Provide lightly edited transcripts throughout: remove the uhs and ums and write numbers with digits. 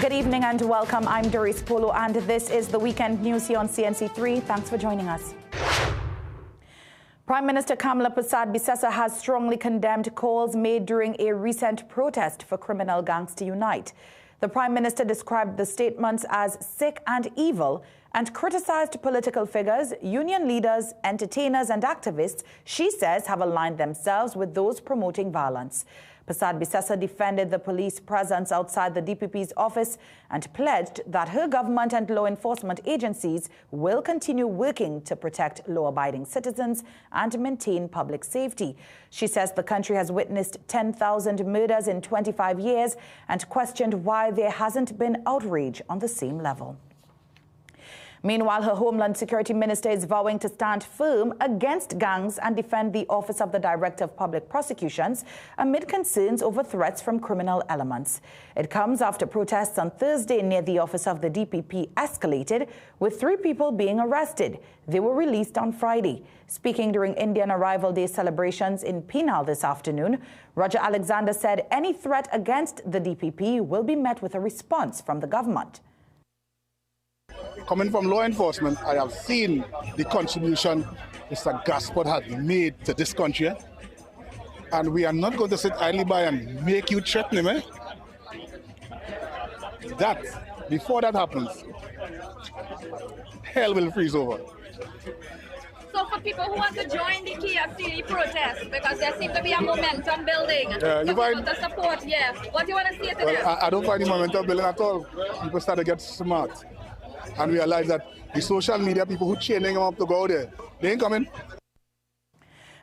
Good evening and welcome. I'm Doris Polo and this is the weekend news here on CNC3. Thanks for joining us. Prime Minister Kamala Persad-Bissessar has strongly condemned calls made during a recent protest for criminal gangs to unite. The Prime Minister described the statements as sick and evil and criticized political figures, union leaders, entertainers and activists she says have aligned themselves with those promoting violence. Persad-Bissessar defended the police presence outside the DPP's office and pledged that her government and law enforcement agencies will continue working to protect law-abiding citizens and maintain public safety. She says the country has witnessed 10,000 murders in 25 years and questioned why there hasn't been outrage on the same level. Meanwhile, her Homeland Security Minister is vowing to stand firm against gangs and defend the Office of the Director of Public Prosecutions amid concerns over threats from criminal elements. It comes after protests on Thursday near the office of the DPP escalated, with 3 people being arrested. They were released on Friday. Speaking during Indian Arrival Day celebrations in Penal this afternoon, Roger Alexander said any threat against the DPP will be met with a response from the government. Coming from law enforcement, I have seen the contribution Mr. Gaspard has made to this country. And we are not going to sit idly by and make you threaten him. Before that happens, hell will freeze over. So for people who want to join the KFCD protest, because there seems to be a momentum building, you find the support, what do you want to say to them? I don't find the momentum building at all. People start to get smart and realize that the social media people who chaining them up to go there, they ain't coming.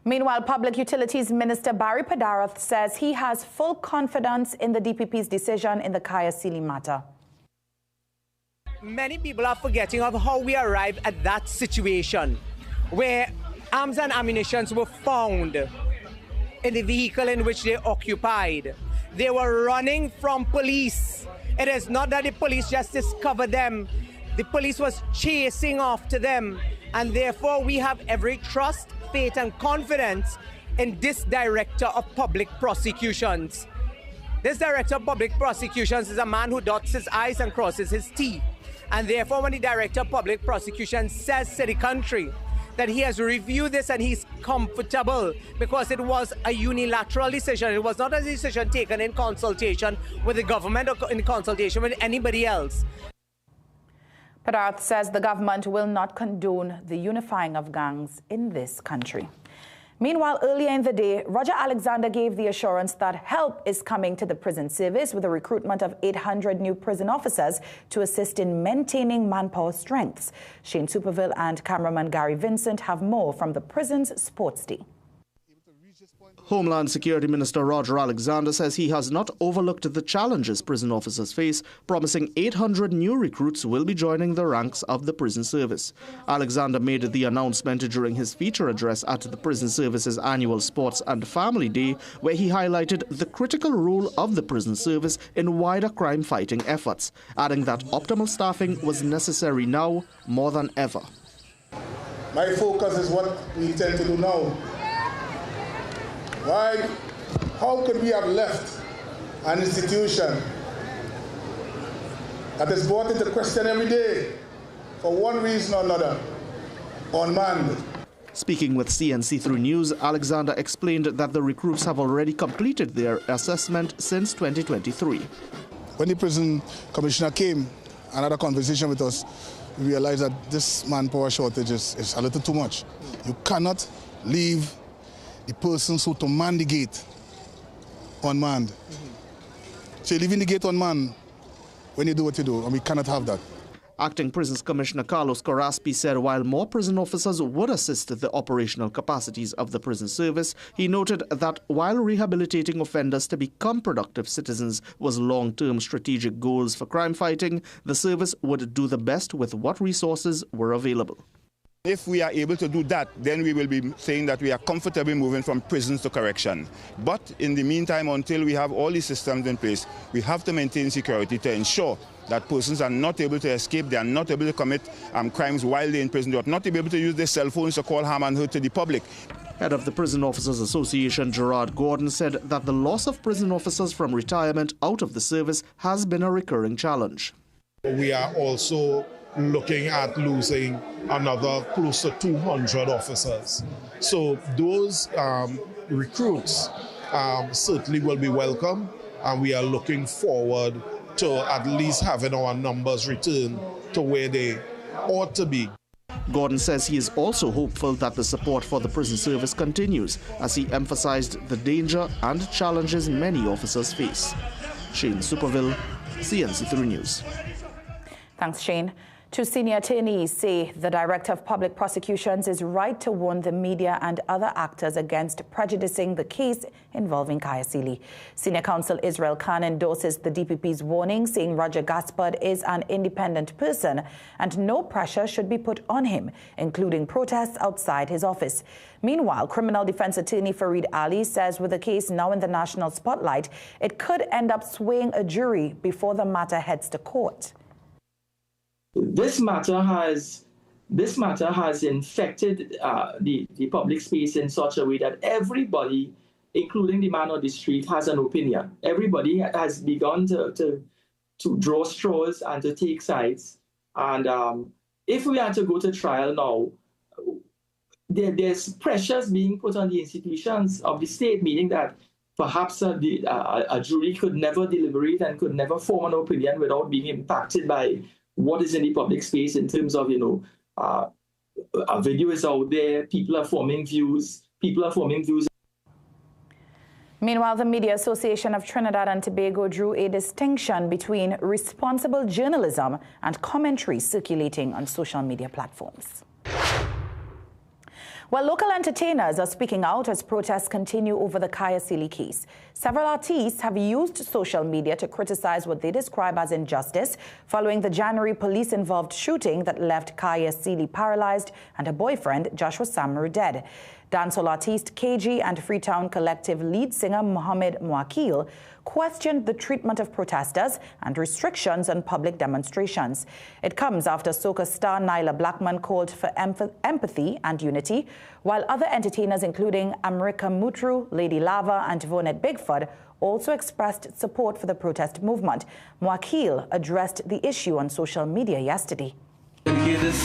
Meanwhile, Public Utilities Minister Barry Padarath says he has full confidence in the DPP's decision in the Kaya Sealy matter. Many people are forgetting of how we arrived at that situation where arms and ammunition were found in the vehicle in which they occupied. They were running from police. It is not that the police just discovered them. The police was chasing after them, and therefore we have every trust, faith and confidence in this Director of Public Prosecutions. This Director of Public Prosecutions is a man who dots his I's and crosses his T's. And therefore when the Director of Public Prosecutions says to the country that he has reviewed this and he's comfortable because it was a unilateral decision, it was not a decision taken in consultation with the government or in consultation with anybody else. Padarath says the government will not condone the unifying of gangs in this country. Meanwhile, earlier in the day, Roger Alexander gave the assurance that help is coming to the prison service with the recruitment of 800 new prison officers to assist in maintaining manpower strengths. Shane Superville and cameraman Gary Vincent have more from the prison's sports day. Homeland Security Minister Roger Alexander says he has not overlooked the challenges prison officers face, promising 800 new recruits will be joining the ranks of the prison service. Alexander made the announcement during his feature address at the Prison Service's annual Sports and Family Day, where he highlighted the critical role of the prison service in wider crime-fighting efforts, adding that optimal staffing was necessary now more than ever. My focus is what we intend to do now. Why? How could we have left an institution that is brought into question every day for one reason or another, unmanned? Speaking with CNC3 News, Alexander explained that the recruits have already completed their assessment since 2023. When the prison commissioner came and had a conversation with us, we realized that this manpower shortage is a little too much. You cannot leave the persons who to man the gate unmanned. So you're leaving the gate unmanned when you do what you do, and we cannot have that. Acting Prisons Commissioner Carlos Coraspi said while more prison officers would assist the operational capacities of the prison service, he noted that while rehabilitating offenders to become productive citizens was long-term strategic goals for crime fighting, the service would do the best with what resources were available. If we are able to do that, then we will be saying that we are comfortable moving from prisons to correction. But in the meantime, until we have all these systems in place, we have to maintain security to ensure that persons are not able to escape, they are not able to commit crimes while they're in prison, they are not able to use their cell phones to call harm and hurt to the public. Head of the Prison Officers Association, Gerard Gordon, said that the loss of prison officers from retirement out of the service has been a recurring challenge. We are also looking at losing another close to 200 officers. So those recruits certainly will be welcome, and we are looking forward to at least having our numbers return to where they ought to be. Gordon says he is also hopeful that the support for the prison service continues, as he emphasized the danger and challenges many officers face. Shane Superville, CNC3 News. Thanks, Shane. Two senior attorneys say the Director of Public Prosecutions is right to warn the media and other actors against prejudicing the case involving Kaya Sealy. Senior Counsel Israel Khan endorses the DPP's warning, saying Roger Gaspard is an independent person and no pressure should be put on him, including protests outside his office. Meanwhile, criminal defense attorney Fareed Ali says with the case now in the national spotlight, it could end up swaying a jury before the matter heads to court. This matter has infected the public space in such a way that everybody, including the man on the street, has an opinion. Everybody has begun to draw straws and to take sides. And if we are to go to trial now, there's pressures being put on the institutions of the state, meaning that perhaps a jury could never deliberate and could never form an opinion without being impacted by what is in the public space in terms of, a video is out there, people are forming views. Meanwhile, the Media Association of Trinidad and Tobago drew a distinction between responsible journalism and commentary circulating on social media platforms. Well, local entertainers are speaking out as protests continue over the Kaya Sealy case. Several artists have used social media to criticize what they describe as injustice following the January police-involved shooting that left Kaya Sealy paralyzed and her boyfriend, Joshua Samaru, dead. Dancehall artist KG and Freetown Collective lead singer Mohammed Muakil questioned the treatment of protesters and restrictions on public demonstrations. It comes after soca star Nyla Blackman called for empathy and unity, while other entertainers including America Mutru, Lady Lava and Vonette Bigford also expressed support for the protest movement. Muakil addressed the issue on social media yesterday. Dedicate this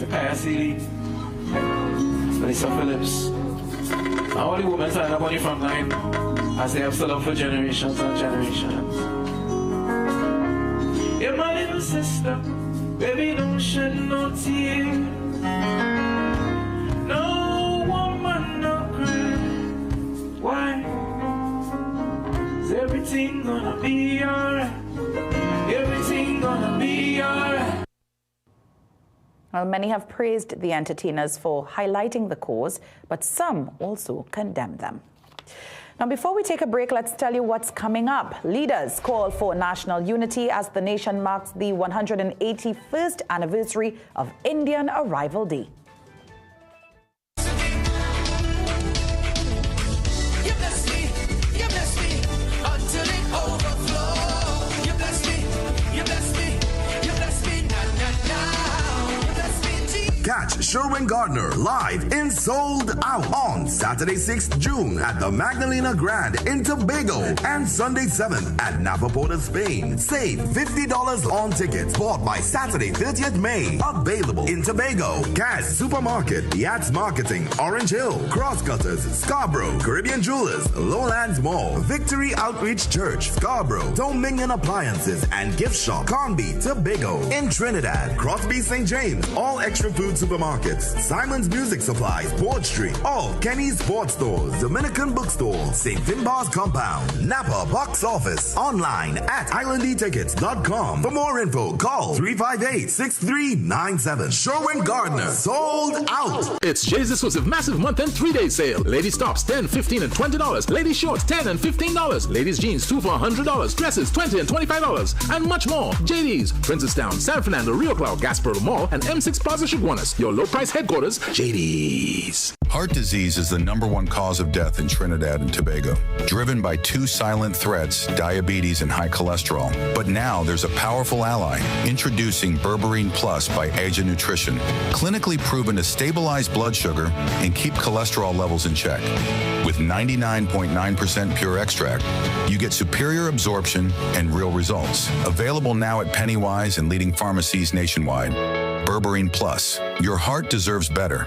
to Kaya Sealy, Lisa Phillips, and all the women standing up on the front line as they have stood up for generations and generations. You're my little sister, baby, don't shed no tear. No woman, no cry. Why? Is everything gonna be alright? Everything gonna be alright. Well, many have praised the entertainers for highlighting the cause, but some also condemned them. Now, before we take a break, let's tell you what's coming up. Leaders call for national unity as the nation marks the 181st anniversary of Indian Arrival Day. Catch Sherwin Gardner live in Sold Out on Saturday 6th June at the Magdalena Grand in Tobago and Sunday 7th at Napa Porta, Spain. Save $50 on tickets bought by Saturday 30th May. Available in Tobago, Cash Supermarket, Yachts Marketing, Orange Hill, Crosscutters, Scarborough, Caribbean Jewelers, Lowlands Mall, Victory Outreach Church, Scarborough, Dominion Appliances and Gift Shop, Conby, Tobago. In Trinidad, Crosby St. James, All Extra Food Supermarkets, Simon's Music Supplies, Port Street, all Kenny's Sports Stores, Dominican Bookstore, St. Finbar's Compound, Napa Box Office, online at islandetickets.com. For more info, call 358-6397. Sherwin Gardner, Sold Out. It's Jay's exclusive massive month and 3-day sale. Ladies tops $10, $15, and $20. Ladies shorts $10 and $15. Ladies jeans 2 for $100. Dresses $20 and $25, and much more. JD's, Princestown, San Fernando, Rio Cloud, Gaspereau Mall, and M6 Plaza Chaguanas. Your local Price headquarters, JD's. Heart disease is the #1 cause of death in Trinidad and Tobago, driven by 2 silent threats, diabetes and high cholesterol. But now there's a powerful ally, introducing Berberine Plus by Asia Nutrition, clinically proven to stabilize blood sugar and keep cholesterol levels in check. With 99.9% pure extract, you get superior absorption and real results. Available now at Pennywise and leading pharmacies nationwide. Berberine Plus. Your heart deserves better.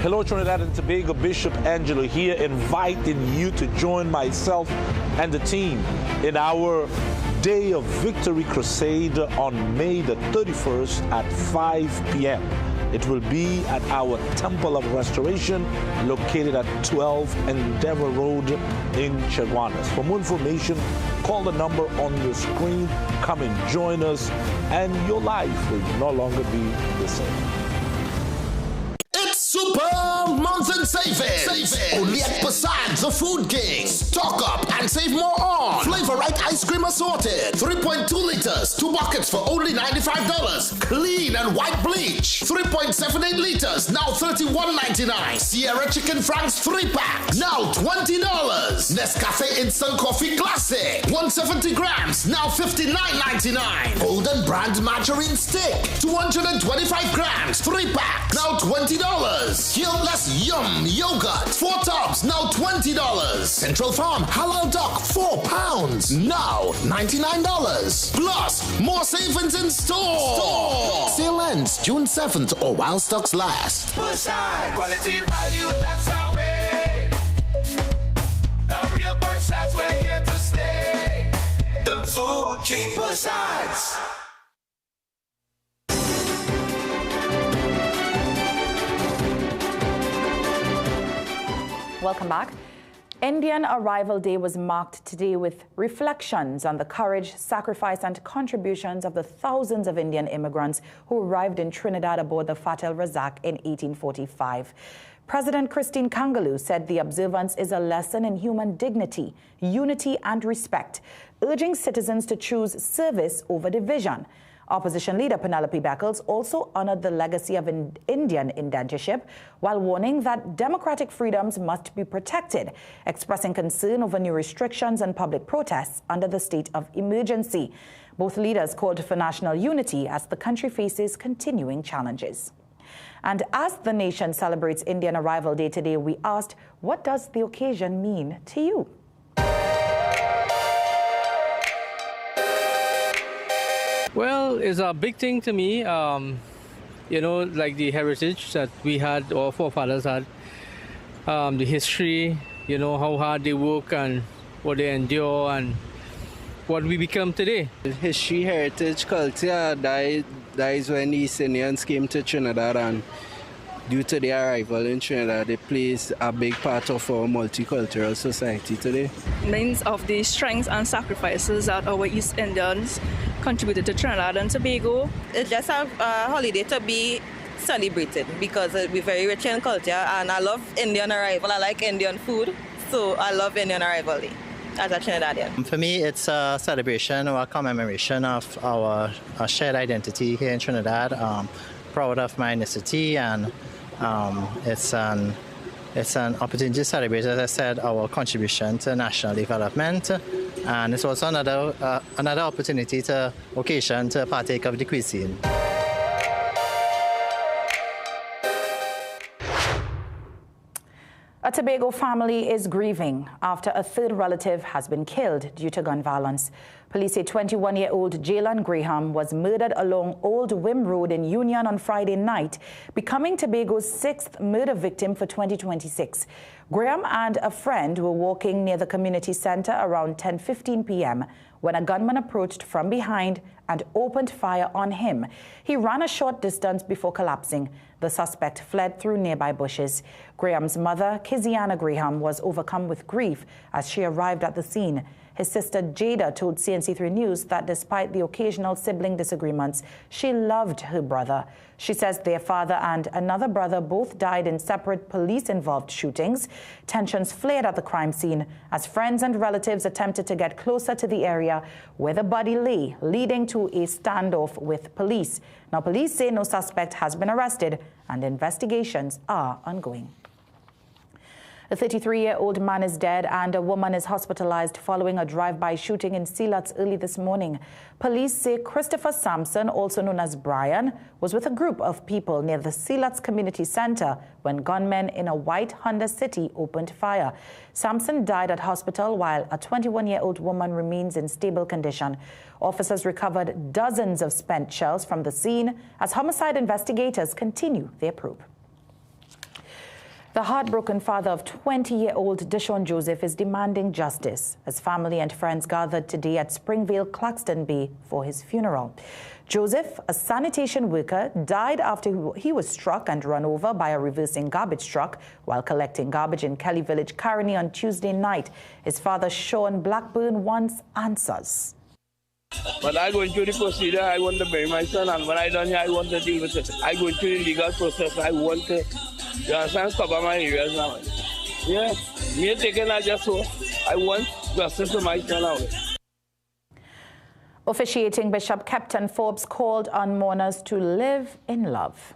Hello, Trinidad and Tobago. Bishop Angelo here, inviting you to join myself and the team in our Day of Victory Crusade on May the 31st at 5 p.m. It will be at our Temple of Restoration, located at 12 Endeavor Road in Chaguanas. For more information, call the number on your screen. Come and join us, and your life will no longer be the same. Super Month in Savings. Only at Poseidon's, the Food King. Stock up and save more on Flavorite ice cream assorted. 3.2 liters, 2 buckets for only $95. Clean and white bleach. 3.78 liters, now $31.99. Sierra Chicken Franks 3-pack, now $20. Nescafe Instant Coffee Classic, 170 grams, now $59.99. Golden Brand Margarine Stick, 225 grams, 3-pack, now $20. Guiltless Yum Yogurt, 4 tubs, now $20. Central Farm Halal Duck, 4 pounds, now $99. Plus, more savings in store. Sale ends June 7th or while stocks last. Poseidon, quality value, that's our way. The real Poseidons, we're here to stay. The Food King Poseidons. Welcome back. Indian Arrival Day was marked today with reflections on the courage, sacrifice and contributions of the thousands of Indian immigrants who arrived in Trinidad aboard the Fat El Razak in 1845. President Christine Kangaloo said the observance is a lesson in human dignity, unity and respect, urging citizens to choose service over division. Opposition leader Penelope Beckles also honored the legacy of Indian indentureship while warning that democratic freedoms must be protected, expressing concern over new restrictions and public protests under the state of emergency. Both leaders called for national unity as the country faces continuing challenges. And as the nation celebrates Indian Arrival Day today, we asked, what does the occasion mean to you? Well, it's a big thing to me, you know, like the heritage that we had, our forefathers had, the history, you know, how hard they work and what they endure and what we become today. History, heritage, culture, that is when the East Indians came to Trinidad, and due to their arrival in Trinidad, it plays a big part of our multicultural society today. Means of the strengths and sacrifices that our East Indians contributed to Trinidad and Tobago. It's just a holiday to be celebrated because we're very rich in culture, and I love Indian Arrival. I like Indian food, so I love Indian Arrival Day as a Trinidadian. For me, it's a celebration or a commemoration of our shared identity here in Trinidad. Proud of my ethnicity, and it's an opportunity to celebrate, as I said, our contribution to national development, and it's also another opportunity to occasion to partake of the cuisine. A Tobago family is grieving after a third relative has been killed due to gun violence. Police say 21-year-old Jalen Graham was murdered along Old Wim Road in Union on Friday night, becoming Tobago's 6th murder victim for 2026. Graham and a friend were walking near the community center around 10:15 p.m. when a gunman approached from behind and opened fire on him. He ran a short distance before collapsing. The suspect fled through nearby bushes. Graham's mother, Kiziana Graham, was overcome with grief as she arrived at the scene. His sister Jada told CNC3 News that despite the occasional sibling disagreements, she loved her brother. She says their father and another brother both died in separate police-involved shootings. Tensions flared at the crime scene as friends and relatives attempted to get closer to the area where the body lay, leading to a standoff with police. Now, police say no suspect has been arrested and investigations are ongoing. A 33-year-old man is dead and a woman is hospitalized following a drive-by shooting in Sealatz early this morning. Police say Christopher Sampson, also known as Brian, was with a group of people near the Sealatz Community Center when gunmen in a white Honda City opened fire. Sampson died at hospital while a 21-year-old woman remains in stable condition. Officers recovered dozens of spent shells from the scene as homicide investigators continue their probe. The heartbroken father of 20-year-old Deshaun Joseph is demanding justice as family and friends gathered today at Springvale Claxton Bay for his funeral. Joseph, a sanitation worker, died after he was struck and run over by a reversing garbage truck while collecting garbage in Kelly Village, Caroni on Tuesday night. His father, Sean Blackburn, wants answers. But I go into the procedure, I want to bury my son, and when I done here, I want to deal with it. I go into the legal process, I want to, you understand, cover my areas now. Yeah, me taking that just so, I want justice for my son now. Officiating Bishop Captain Forbes called on mourners to live in love.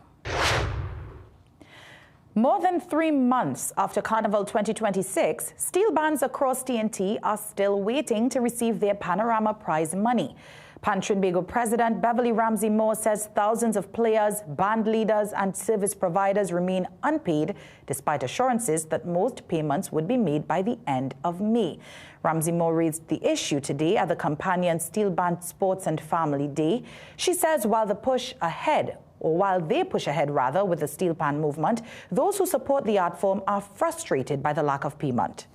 More than 3 months after Carnival 2026, steel bands across TNT are still waiting to receive their Panorama Prize money. Pan-Trinbago President Beverly Ramsey Moore says thousands of players, band leaders and service providers remain unpaid, despite assurances that most payments would be made by the end of May. Ramsey Moore raised the issue today at the Companion Steel Band Sports and Family Day. She says while they push ahead with the steel pan movement, those who support the art form are frustrated by the lack of payment.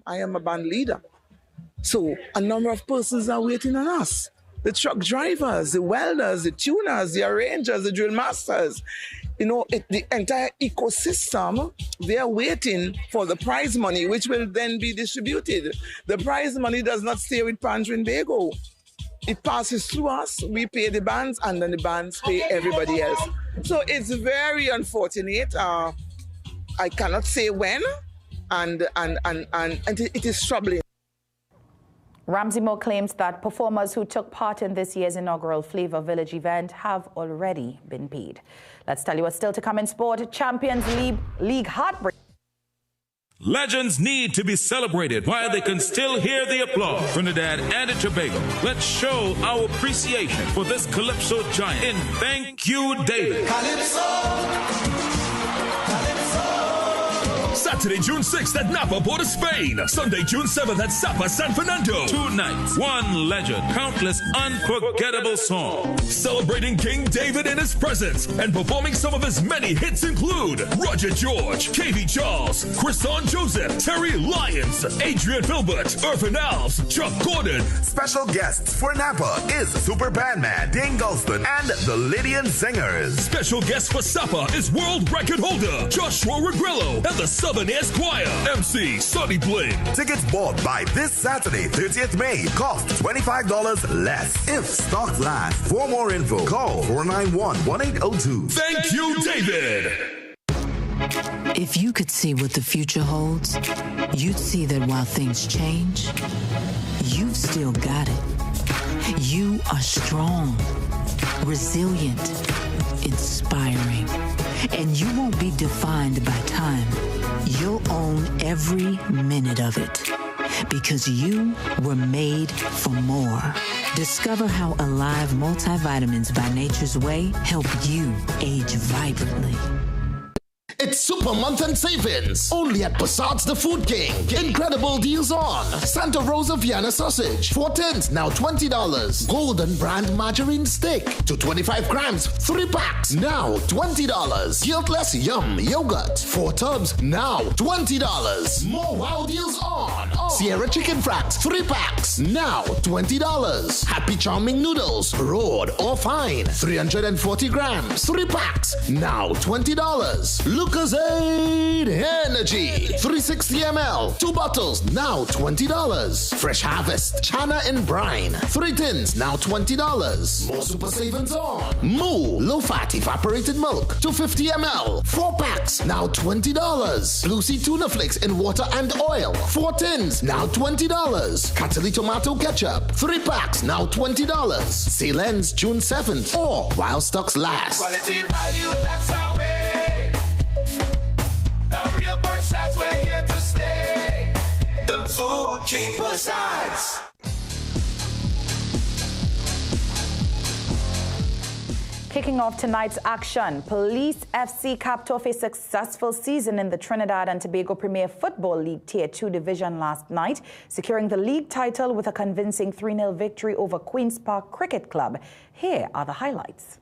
I am a band leader, so a number of persons are waiting on us. The truck drivers, the welders, the tuners, the arrangers, the drill masters, the entire ecosystem, they are waiting for the prize money, which will then be distributed. The prize money does not stay with Pan-Trinbago. It passes through us, we pay the bands, and then the bands pay everybody else. So it's very unfortunate. I cannot say when, and it is troubling. Ramsey Moore claims that performers who took part in this year's inaugural Flavor Village event have already been paid. Let's tell you what's still to come in sport. Champions League heartbreak. Legends need to be celebrated while they can still hear the applause. Trinidad and Tobago, let's show our appreciation for this Calypso giant in Thank You, David. Calypso. Saturday, June 6th at Napa, Port of Spain. Sunday, June 7th at Sapa, San Fernando. 2 nights, 1 legend, countless unforgettable songs. Celebrating King David in his presence and performing some of his many hits include Roger George, KV Charles, Christon Joseph, Terry Lyons, Adrian Filbert, Irvin Alves, Chuck Gordon. Special guests for Napa is Super Bandman Dane Galston and the Lydian Singers. Special guest for Sapa is world record holder Joshua Regrello and the Southern Esquire. MC Sonny Bling. Tickets bought by this Saturday, 30th May, cost $25 less. If stocks last. For more info, call 491-1802. Thank you, David. If you could see what the future holds, you'd see that while things change, you've still got it. You are strong, resilient, inspiring, and you won't be defined by time. You'll own every minute of it because you were made for more. Discover how Alive multivitamins by Nature's Way help you age vibrantly. It's Super Month End Savings, only at Passat's The Food King. Incredible deals on Santa Rosa Vienna Sausage, 4 tins, now $20. Golden Brand Margarine Stick, to 25 grams, 3 packs, now $20. Guiltless Yum Yogurt, 4 tubs, now $20. More wow deals on Sierra Chicken Fracks, 3 packs, now $20. Happy Charming Noodles, rolled or fine, 340 grams, 3 packs, now $20. Look Lucozade Energy 360 ml, 2 bottles now $20. Fresh Harvest Chana and Brine, 3 tins now $20. More super savings on Moo low fat evaporated milk 250 ml, 4 packs now $20. Blue Sea tuna flakes in water and oil, 4 tins now $20. Cataly tomato ketchup, 3 packs now $20. Sale ends June 7th or while stocks last. Quality value, that's our way. The real Bursides, we're here to stay. The Food King Bursides. Kicking off tonight's action, Police FC capped off a successful season in the Trinidad and Tobago Premier Football League Tier 2 division last night, securing the league title with a convincing 3-0 victory over Queen's Park Cricket Club. Here are the highlights.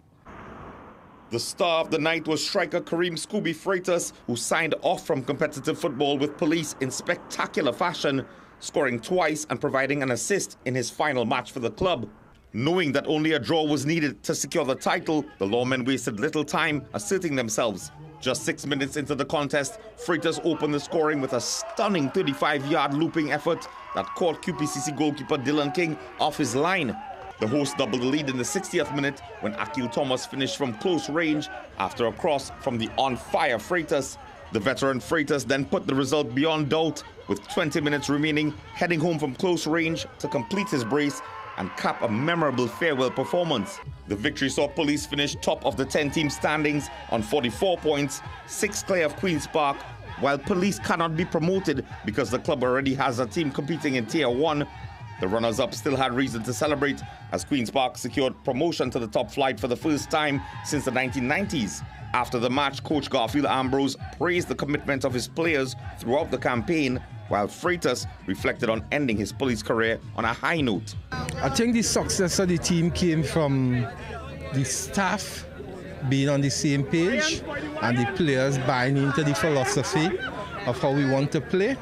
The star of the night was striker Kareem Scooby Freitas, who signed off from competitive football with Police in spectacular fashion, scoring twice and providing an assist in his final match for the club. Knowing that only a draw was needed to secure the title, the lawmen wasted little time asserting themselves. Just 6 minutes into the contest, Freitas opened the scoring with a stunning 35-yard looping effort that caught QPCC goalkeeper Dylan King off his line. The hosts doubled the lead in the 60th minute when Akil Thomas finished from close range after a cross from the on-fire Freitas. The veteran Freitas then put the result beyond doubt, with 20 minutes remaining, heading home from close range to complete his brace and cap a memorable farewell performance. The victory saw Police finish top of the 10-team standings on 44 points, 6 clear of Queen's Park, while Police cannot be promoted because the club already has a team competing in Tier 1. The runners-up still had reason to celebrate as Queen's Park secured promotion to the top flight for the first time since the 1990s. After the match, Coach Garfield Ambrose praised the commitment of his players throughout the campaign, while Freitas reflected on ending his police career on a high note. I think the success of the team came from the staff being on the same page and the players buying into the philosophy of how we want to play.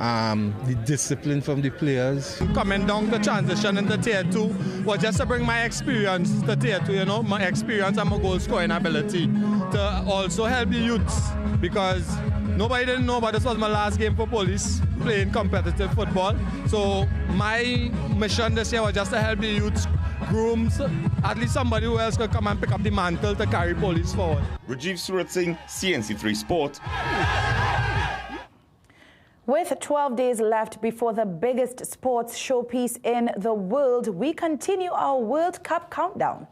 The discipline from the players. Coming down the transition into Tier 2 was just to bring my experience to Tier 2, my experience and my goal scoring ability to also help the youths, because nobody didn't know, but this was my last game for Police playing competitive football. So my mission this year was just to help the youths, grooms, at least somebody who else could come and pick up the mantle to carry Police forward. Rajiv Surat Singh, CNC3 Sport. With 12 days left before the biggest sports showpiece in the world, we continue our World Cup countdown.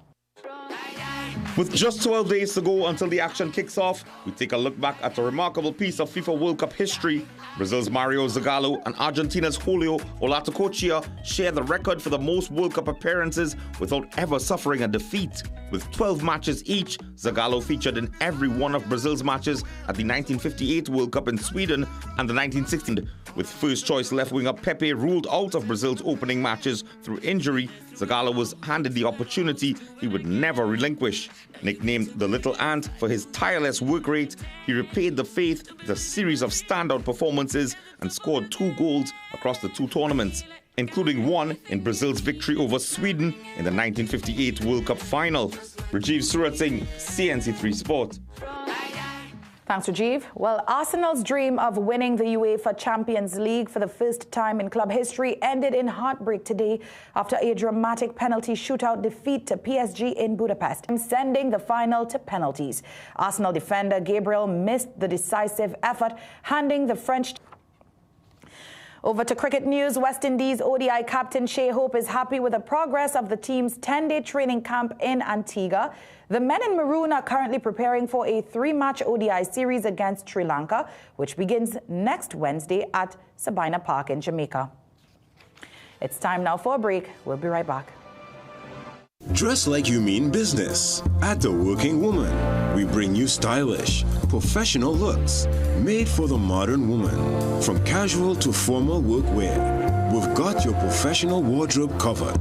With just 12 days to go until the action kicks off, we take a look back at a remarkable piece of FIFA World Cup history. Brazil's Mario Zagallo and Argentina's Julio Olatucochea share the record for the most World Cup appearances without ever suffering a defeat. With 12 matches each, Zagallo featured in every one of Brazil's matches at the 1958 World Cup in Sweden and the 1960. With first-choice left-winger Pepe ruled out of Brazil's opening matches through injury, Zagallo was handed the opportunity he would never relinquish. Nicknamed the Little Ant for his tireless work rate, he repaid the faith with a series of standout performances and scored 2 goals across the 2 tournaments, including one in Brazil's victory over Sweden in the 1958 World Cup final. Rajiv Surat Singh, CNC3 Sport. Thanks, Rajiv. Well, Arsenal's dream of winning the UEFA Champions League for the first time in club history ended in heartbreak today after a dramatic penalty shootout defeat to PSG in Budapest, sending the final to penalties. Arsenal defender Gabriel missed the decisive effort, handing the French. Over to cricket news. West Indies ODI captain Shea Hope is happy with the progress of the team's 10-day training camp in Antigua. The men in maroon are currently preparing for a 3-match ODI series against Sri Lanka, which begins next Wednesday at Sabina Park in Jamaica. It's time now for a break. We'll be right back. Dress like you mean business. At The Working Woman, we bring you stylish, professional looks made for the modern woman. From casual to formal workwear, we've got your professional wardrobe covered.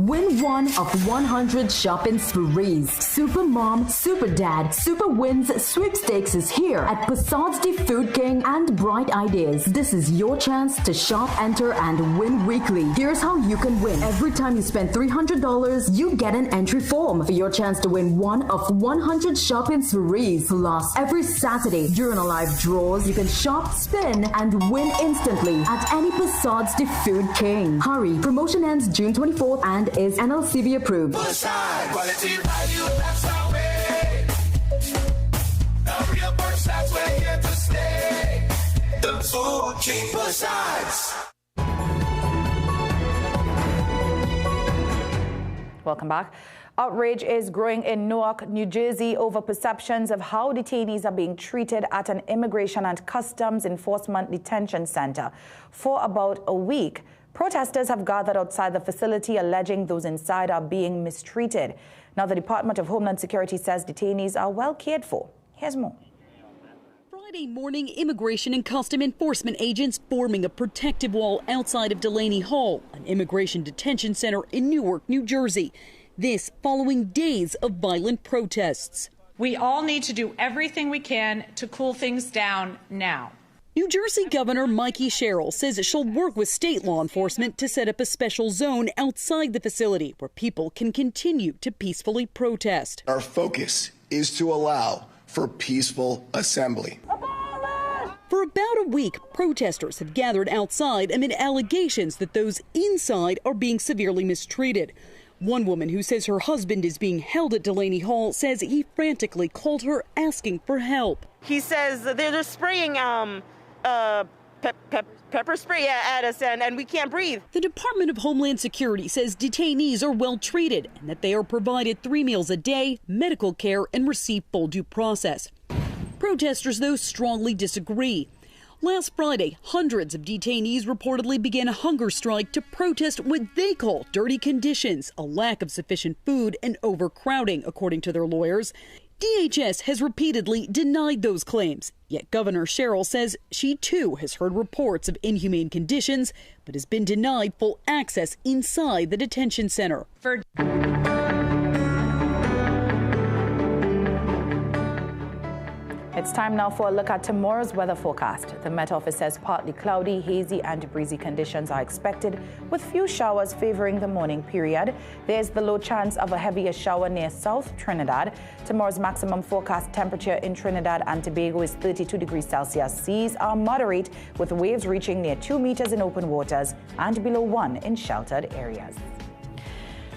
Win one of 100 shopping sprees. Super Mom, Super Dad, Super Wins Sweepstakes is here at Passad's the Food King and Bright Ideas. This is your chance to shop, enter, and win weekly. Here's how you can win. Every time you spend $300, you get an entry form for your chance to win one of 100 shopping sprees. Plus, every Saturday during our live draws, you can shop, spin, and win instantly at any Passad's the Food King. Hurry! Promotion ends June 24th and is NLCB approved. Quality value, that's our way. A real Passats, we're here to stay. The Food King Passats. Welcome back. Outrage is growing in Newark, New Jersey over perceptions of how detainees are being treated at an Immigration and Customs Enforcement detention center. For about a week, protesters have gathered outside the facility alleging those inside are being mistreated. Now, the Department of Homeland Security says detainees are well cared for. Here's more. Friday morning, Immigration and Custom Enforcement agents forming a protective wall outside of Delaney Hall, an immigration detention center in Newark, New Jersey. This following days of violent protests. We all need to do everything we can to cool things down now. New Jersey Governor Mikey Sherrill says she'll work with state law enforcement to set up a special zone outside the facility where people can continue to peacefully protest. Our focus is to allow for peaceful assembly. For about a week, protesters have gathered outside amid allegations that those inside are being severely mistreated. One woman who says her husband is being held at Delaney Hall says he frantically called her asking for help. He says they're just spraying pepper spray at us and we can't breathe. The Department of Homeland Security says detainees are well treated and that they are provided 3 meals a day, medical care, and receive full due process. Protesters, though, strongly disagree. Last Friday, hundreds of detainees reportedly began a hunger strike to protest what they call dirty conditions, a lack of sufficient food, and overcrowding, according to their lawyers. DHS has repeatedly denied those claims, yet Governor Sherrill says she too has heard reports of inhumane conditions, but has been denied full access inside the detention center. It's time now for a look at tomorrow's weather forecast. The Met Office says partly cloudy, hazy and breezy conditions are expected, with few showers favoring the morning period. There's the low chance of a heavier shower near South Trinidad. Tomorrow's maximum forecast temperature in Trinidad and Tobago is 32 degrees Celsius. Seas are moderate, with waves reaching near 2 meters in open waters and below 1 in sheltered areas.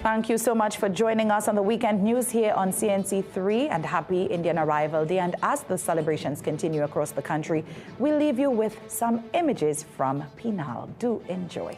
Thank you so much for joining us on the Weekend News here on CNC3, and happy Indian Arrival Day. And as the celebrations continue across the country, we'll leave you with some images from Penal. Do enjoy.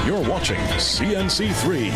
You're watching CNC3.